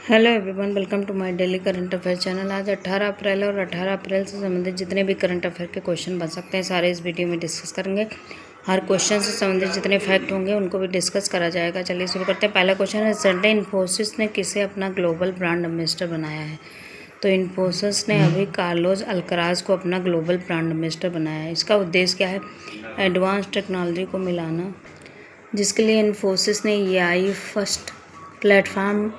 Hello everyone, welcome to my daily current affair channel. आज 18 अप्रैल और 18 अप्रैल से संबंधित जितने भी करंट अफेयर के क्वेश्चन बन सकते हैं सारे इस वीडियो में डिस्कस करेंगे। हर क्वेश्चन से संबंधित जितने फैक्ट होंगे उनको भी डिस्कस करा जाएगा। चलिए शुरू करते हैं। पहला क्वेश्चन है, संडे इन्फोसिस ने किसे अपना ग्लोबल ब्रांड एम्बेसडर बनाया है? तो इन्फोसिस ने अभी कार्लोस अल्कराज को अपना ग्लोबल ब्रांड एम्बेसडर बनाया है। इसका उद्देश्य क्या है? एडवांस टेक्नोलॉजी को मिलाना, जिसके लिए इन्फोसिस ने AI first platform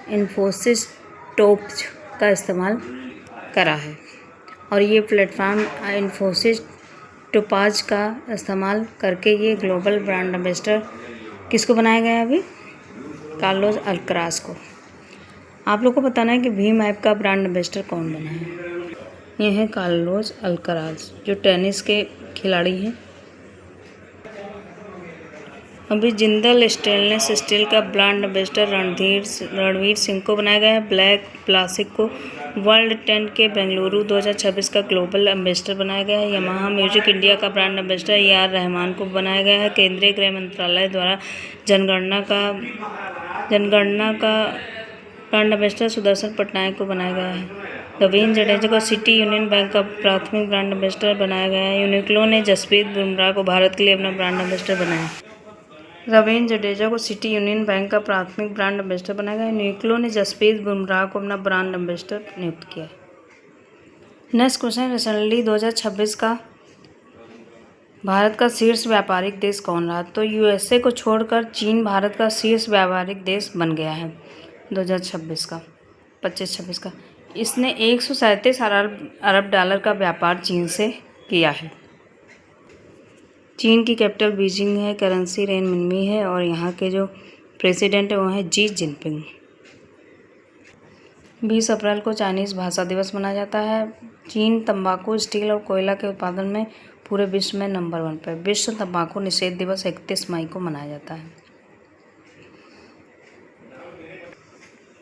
Infosys tops का इस्तेमाल करा है। और ये प्लेटफॉर्म इन्फोसिस टोपाज का इस्तेमाल करके ये ग्लोबल ब्रांड एम्बेसडर किसको बनाया गया है? अभी कार्लोस अल्कराज को। आप लोग को बताना है कि भीम ऐप का ब्रांड एम्बेसडर कौन बना है। ये है कार्लोस अल्कराज, जो टेनिस के खिलाड़ी हैं। अभी जिंदल स्टेनलेस स्टील का ब्रांड एम्बेसडर रणवीर सिंह को बनाया गया है। ब्लैक प्लास्टिक को वर्ल्ड 10 के बेंगलुरु 2026 का ग्लोबल एम्बेसडर बनाया गया है। यमाहा म्यूजिक इंडिया का ब्रांड एम्बेसडर AR रहमान को बनाया गया है। केंद्रीय गृह मंत्रालय द्वारा जनगणना का ब्रांड एम्बेसडर सुदर्शन पटनायक को बनाया गया है। रवींद्र जडेजा को सिटी यूनियन बैंक का प्राथमिक ब्रांड एम्बेसडर बनाया गया है। यूनिक्लो ने जसप्रीत बुमराह को भारत के लिए अपना ब्रांड एम्बेसडर बनाया। रवींद्र जडेजा को सिटी यूनियन बैंक का प्राथमिक ब्रांड एम्बेसडर बनाया गया है। यूनिक्लो ने जसप्रीत बुमराह को अपना ब्रांड एम्बेसडर नियुक्त किया। नेक्स्ट क्वेश्चन, रिसेंटली 2026 का भारत का शीर्ष व्यापारिक देश कौन रहा? तो USA को छोड़कर चीन भारत का शीर्ष व्यापारिक देश बन गया है 2026 का 25-26 का। इसने 137 अरब डॉलर का व्यापार चीन से किया है। चीन की कैपिटल बीजिंग है, करेंसी रेनमिनमी है और यहाँ के जो प्रेसिडेंट है वो है जी जिनपिंग। 20 अप्रैल को चाइनीज़ भाषा दिवस मनाया जाता है। चीन तंबाकू, स्टील और कोयला के उत्पादन में पूरे विश्व में नंबर 1 पर। विश्व तंबाकू निषेध दिवस 31 मई को मनाया जाता है।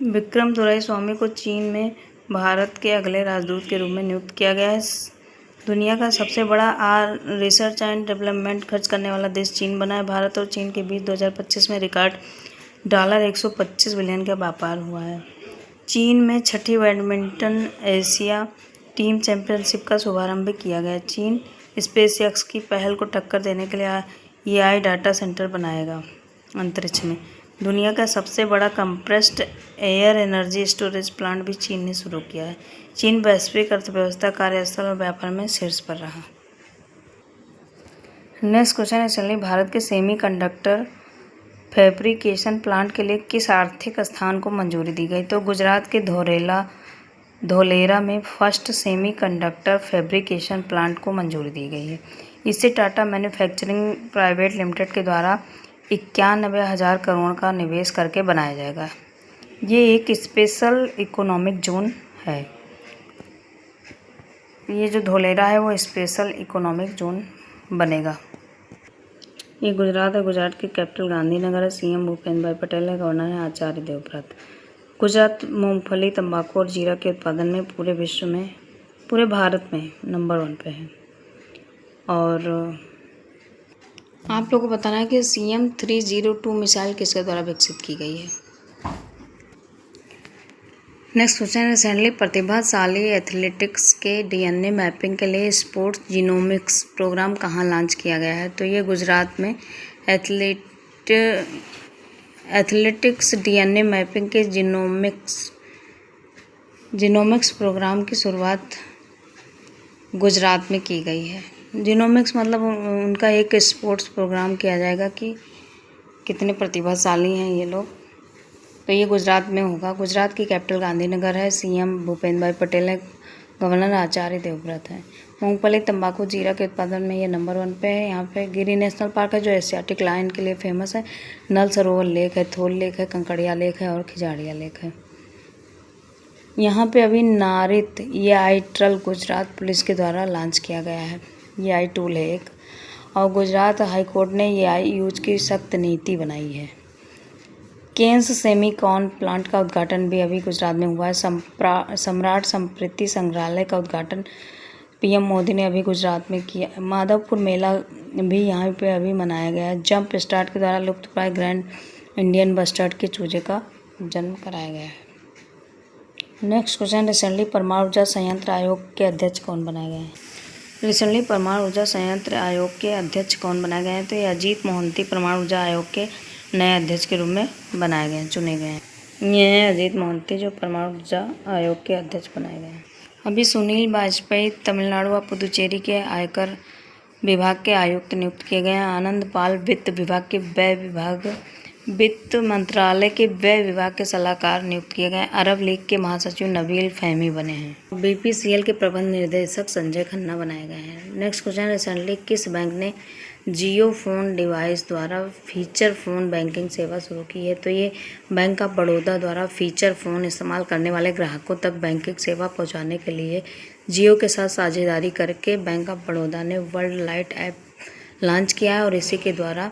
विक्रम दोराईस्वामी को चीन में भारत के अगले राजदूत के रूप में नियुक्त किया गया है। दुनिया का सबसे बड़ा रिसर्च एंड डेवलपमेंट खर्च करने वाला देश चीन बना है। भारत और चीन के बीच 2025 में रिकॉर्ड $125 बिलियन का व्यापार हुआ है। चीन में 6ठी बैडमिंटन एशिया टीम चैंपियनशिप का शुभारंभ भी किया गया। चीन स्पेसएक्स की पहल को टक्कर देने के लिए AI डाटा सेंटर बनाएगा अंतरिक्ष में। दुनिया का सबसे बड़ा compressed air energy storage plant भी चीन ने शुरू किया है। चीन वैश्विक अर्थव्यवस्था, कार्यस्थल और व्यापार में शीर्ष पर रहा। नेक्स्ट क्वेश्चन है, चलिए भारत के सेमीकंडक्टर फैब्रिकेशन प्लांट के लिए किस आर्थिक स्थान को मंजूरी दी गई? तो गुजरात के धोलेरा में फर्स्ट सेमीकंडक्टर फैब्रिकेशन प्लांट को मंजूरी दी गई है। इससे टाटा मैन्युफैक्चरिंग प्राइवेट लिमिटेड के द्वारा 91,000 करोड़ का निवेश करके बनाया जाएगा। ये एक स्पेशल इकोनॉमिक जोन है। ये जो धोलेरा है वो स्पेशल इकोनॉमिक जोन बनेगा। ये गुजरात है। गुजरात की कैपिटल गांधीनगर है। CM भूपेंद्र भाई पटेल है। गवर्नर है आचार्य देवव्रत। गुजरात मूंगफली, तंबाकू और जीरा के उत्पादन में पूरे भारत में नंबर 1 पे है। और आप लोगों को बताना है कि CM-302 मिसाइल किसके द्वारा विकसित की गई है। नेक्स्ट क्वेश्चन है, रिसेंटली प्रतिभाशाली एथलेटिक्स के DNA मैपिंग के लिए स्पोर्ट्स जीनोमिक्स प्रोग्राम कहाँ लॉन्च किया गया है? तो ये गुजरात में एथलेटिक्स DNA मैपिंग के जीनोमिक्स प्रोग्राम की शुरुआत गुजरात में की गई है। जीनोमिक्स मतलब उनका एक स्पोर्ट्स प्रोग्राम किया जाएगा कि कितने प्रतिभाशाली हैं ये लोग। तो ये गुजरात में होगा। गुजरात की कैपिटल गांधीनगर है। CM भूपेंद्र भाई पटेल है। गवर्नर आचार्य देवव्रत है। मूंगफली, तंबाकू, जीरा के उत्पादन में ये नंबर 1 पे है। यहाँ पे गिरी नेशनल पार्क है जो एशियाटिक लायन के लिए फेमस है। नल सरोवर लेक है, थोल लेक है, कंकड़िया लेक है और खिजाड़िया लेक है। यहाँ पे अभी नारित AI ट्रल गुजरात पुलिस के द्वारा लॉन्च किया गया है। AI टूल है एक। और गुजरात हाईकोर्ट ने AI यूज की सख्त नीति बनाई है। केन्स सेमीकॉन प्लांट का उद्घाटन भी अभी गुजरात में हुआ है। सम्राट स्मृति संग्रहालय का उद्घाटन PM मोदी ने अभी गुजरात में किया। माधवपुर मेला भी यहाँ पे अभी मनाया गया है। जंप स्टार्ट के द्वारा लुप्तप्राय ग्रैंड इंडियन बस्टर्ड के चूजे का जन्म कराया गया है। नेक्स्ट क्वेश्चन, रिसेंटली परमाणु ऊर्जा संयंत्र आयोग के अध्यक्ष कौन बनाए गए हैं? रिसेंटली परमाणु ऊर्जा संयंत्र आयोग के अध्यक्ष कौन बनाए गए हैं? तो ये अजीत मोहंती परमाणु ऊर्जा आयोग के नए अध्यक्ष के रूप में बनाए गए हैं, चुने गए हैं। ये हैं अजीत मोहंती जो परमाणु ऊर्जा आयोग के अध्यक्ष बनाए गए हैं। अभी सुनील वाजपेयी तमिलनाडु व पुदुचेरी के आयकर विभाग के आयुक्त नियुक्त किए गए हैं। आनंद पाल वित्त मंत्रालय के व्यय विभाग के सलाहकार नियुक्त किए गए। अरब लीग के महासचिव नबील फहमी बने हैं। बीपीसीएल के प्रबंध निर्देशक संजय खन्ना बनाए गए हैं। नेक्स्ट क्वेश्चन, रिसेंटली किस बैंक ने जियो फोन डिवाइस द्वारा फीचर फोन बैंकिंग सेवा शुरू की है? तो ये बैंक ऑफ बड़ौदा द्वारा फीचर फोन इस्तेमाल करने वाले ग्राहकों तक बैंकिंग सेवा पहुंचाने के लिए जियो के साथ साझेदारी करके बैंक ऑफ बड़ौदा ने वर्ल्ड लाइट ऐप लॉन्च किया है और इसी के द्वारा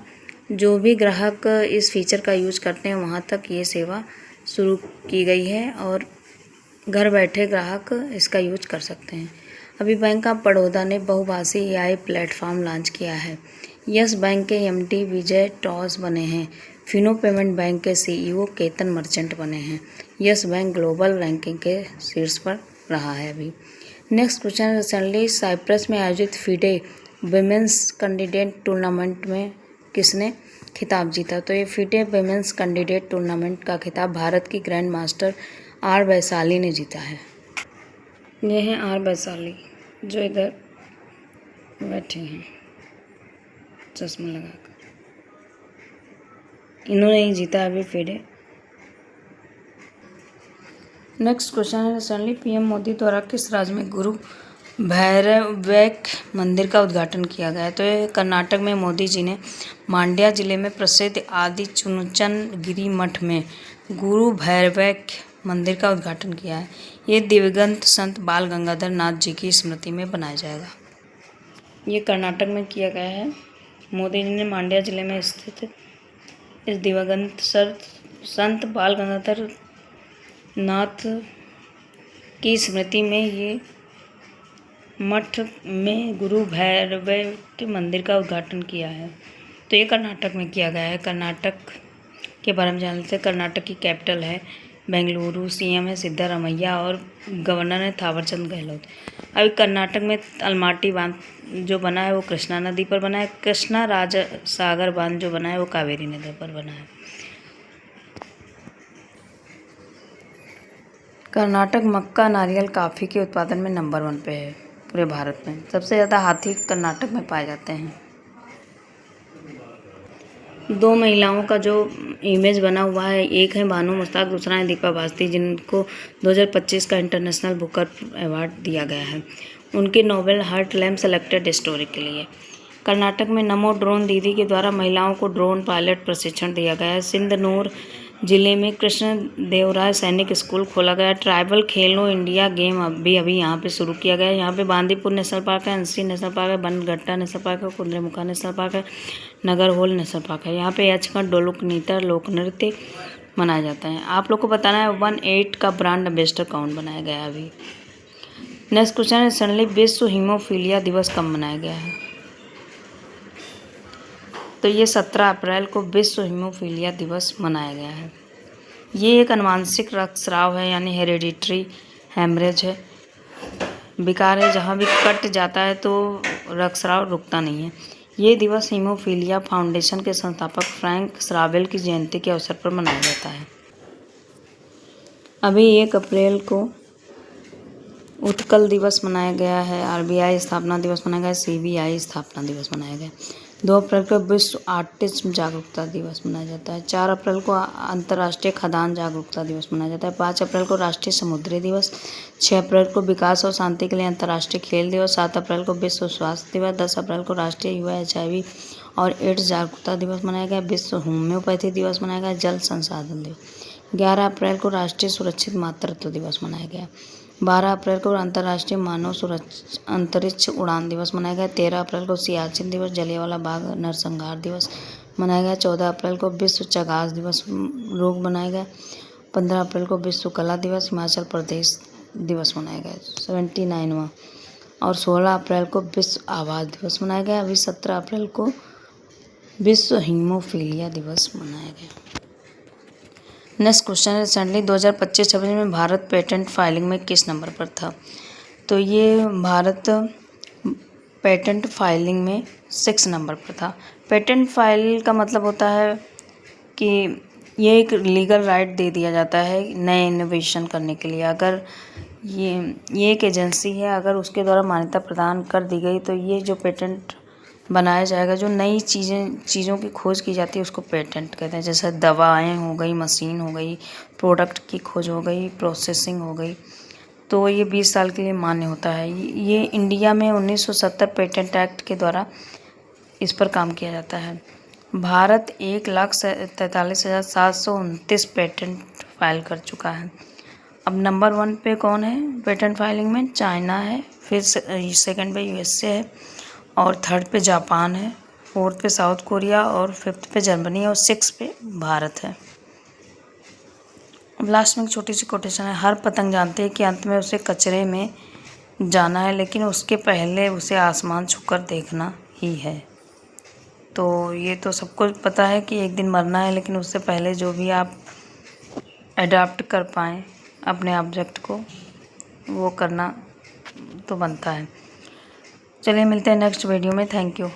जो भी ग्राहक इस फीचर का यूज करते हैं वहाँ तक ये सेवा शुरू की गई है और घर बैठे ग्राहक इसका यूज कर सकते हैं। अभी बैंक ऑफ बड़ौदा ने बहुभाषी एआई प्लेटफॉर्म लॉन्च किया है। यस बैंक के एमडी विजय टॉस बने हैं। फिनो पेमेंट बैंक के सीईओ केतन मर्चेंट बने हैं। यस बैंक ग्लोबल रैंकिंग के शीर्ष पर रहा है अभी। नेक्स्ट क्वेश्चन, रिसेंटली साइप्रस में आयोजित फीडे वुमेन्स कैंडिडेट टूर्नामेंट में किसने खिताब जीता? तो ये फीडे वुमेन्स कैंडिडेट टूर्नामेंट का खिताब भारत की ग्रैंड मास्टर आर वैशाली ने जीता है। ये हैं आर वैशाली जो इधर बैठे हैं चश्मा लगाकर, इन्होंने ही जीता अभी फीडे। नेक्स्ट क्वेश्चन है, रिसेंटली पीएम मोदी द्वारा किस राज्य में गुरु भैरवैक मंदिर का उद्घाटन किया गया है? तो ये कर्नाटक में मोदी जी ने मांड्या जिले में प्रसिद्ध आदि चुनचनगिरी मठ में गुरु भैरवैक मंदिर का उद्घाटन किया है। ये दिवंगत संत बाल गंगाधर नाथ जी की स्मृति में बनाया जाएगा। ये कर्नाटक में किया गया है। मोदी जी ने मांड्या जिले में स्थित इस दिवंगत संत बाल गंगाधर नाथ की स्मृति में ये मठ में गुरु भैरवैक के मंदिर का उद्घाटन किया है। तो ये कर्नाटक में किया गया है। कर्नाटक के बारे में जान लेते हैं। कर्नाटक की कैपिटल है बेंगलुरु, सीएम है सिद्धारमैया और गवर्नर है थावरचंद गहलोत। अभी कर्नाटक में अलमाटी बांध जो बना है वो कृष्णा नदी पर बना है। कृष्णा राजा सागर बांध जो बना है वो कावेरी नदी पर बना है। कर्नाटक मक्का, नारियल, काफ़ी के उत्पादन में नंबर 1 पे है पूरे भारत में। सबसे ज़्यादा हाथी कर्नाटक में पाए जाते हैं। 2 महिलाओं का जो इमेज बना हुआ है, एक है बानो मुश्ताक, दूसरा है दीपा बास्ती, जिनको 2025 का इंटरनेशनल बुकर अवार्ड दिया गया है उनके novel heart lamp selected story के लिए। कर्नाटक में नमो ड्रोन दीदी के द्वारा महिलाओं को ड्रोन पायलट प्रशिक्षण दिया गया है। सिंधनूर जिले में कृष्ण देवराय सैनिक स्कूल खोला गया। ट्राइबल खेलो इंडिया गेम अभी यहाँ पे शुरू किया गया है। यहाँ पे बांदीपुर नेशनल पार्क है, अंसी नेशनल पार्क है, बनगट्टा नेशनल पार्क है, कुद्रेमुखा नेशनल पार्क है, नगरहोल नेशनल पार्क है। यहाँ पे यक्षगण डोलुक नृत्य लोक नृत्य मनाया जाता है। आप लोग को बताना है 18 का ब्रांड एम्बेसडर कौन बनाया गया है अभी। नेक्स्ट क्वेश्चन है, सडनली विश्व हीमोफीलिया दिवस कब मनाया गया है? तो ये 17 अप्रैल को विश्व हीमोफीलिया दिवस मनाया गया है। ये एक अनुवांशिक रक्तस्राव है यानी हेरेडिटरी हेमरेज है, विकार है जहाँ भी कट जाता है तो रक्तस्राव रुकता नहीं है। ये दिवस हीमोफीलिया फाउंडेशन के संस्थापक फ्रैंक श्रावेल की जयंती के अवसर पर मनाया जाता है। अभी 1 अप्रैल को उत्कल दिवस मनाया गया है, आरबीआई स्थापना दिवस मनाया गया, सीबीआई स्थापना दिवस मनाया गया। 2 अप्रैल को विश्व ऑटिज्म जागरूकता दिवस मनाया जाता है। 4 अप्रैल को अंतर्राष्ट्रीय खदान जागरूकता दिवस मनाया जाता है। 5 अप्रैल को राष्ट्रीय समुद्री दिवस। 6 अप्रैल को विकास और शांति के लिए अंतर्राष्ट्रीय खेल दिवस। 7 अप्रैल को विश्व स्वास्थ्य दिवस। 10 अप्रैल को राष्ट्रीय युवा HIV और एड्स जागरूकता दिवस मनाया गया। विश्व होम्योपैथी दिवस मनाया गया। जल संसाधन दिवस। 11 अप्रैल को राष्ट्रीय सुरक्षित मातृत्व दिवस मनाया गया। 12 अप्रैल को अंतर्राष्ट्रीय मानव अंतरिक्ष उड़ान दिवस मनाया गया। 13 अप्रैल को सियाचिन दिवस, जलियांवाला बाग नरसंहार दिवस मनाया गया। 14 अप्रैल को विश्व चगास दिवस रोग मनाया गया। 15 अप्रैल को विश्व कला दिवस, हिमाचल प्रदेश दिवस मनाया गया 79वां। और 16 अप्रैल को विश्व आवास दिवस मनाया गया। अभी 17 अप्रैल को विश्व हीमोफीलिया दिवस मनाया गया। नेक्स्ट क्वेश्चन, रिसेंटली 2025-26 में भारत पेटेंट फाइलिंग में किस नंबर पर था? तो ये भारत पेटेंट फाइलिंग में 6 नंबर पर था। पेटेंट फाइल का मतलब होता है कि ये एक लीगल राइट दे दिया जाता है नए इनोवेशन करने के लिए। अगर ये एक एजेंसी है, अगर उसके द्वारा मान्यता प्रदान कर दी गई तो ये जो पेटेंट बनाया जाएगा, जो नई चीज़ों की खोज की जाती है उसको पेटेंट कहते हैं। जैसे दवाएं हो गई, मशीन हो गई, प्रोडक्ट की खोज हो गई, प्रोसेसिंग हो गई, तो ये 20 साल के लिए मान्य होता है। ये इंडिया में 1970 पेटेंट एक्ट के द्वारा इस पर काम किया जाता है। भारत 1,43,729 पेटेंट फाइल कर चुका है। अब नंबर 1 पे कौन है पेटेंट फाइलिंग में? चाइना है, फिर सेकंड पे USA है, और थर्ड पे जापान है, फोर्थ पे साउथ कोरिया, और फिफ्थ पे जर्मनी है, और 6 पे भारत है। अब लास्ट में एक छोटी सी कोटेशन है, हर पतंग जानते हैं कि अंत में उसे कचरे में जाना है, लेकिन उसके पहले उसे आसमान छूकर देखना ही है। तो ये तो सबको पता है कि एक दिन मरना है, लेकिन उससे पहले जो भी आप अडॉप्ट कर पाएँ अपने ऑब्जेक्ट को, वो करना तो बनता है। चलिए मिलते हैं नेक्स्ट वीडियो में। Thank you.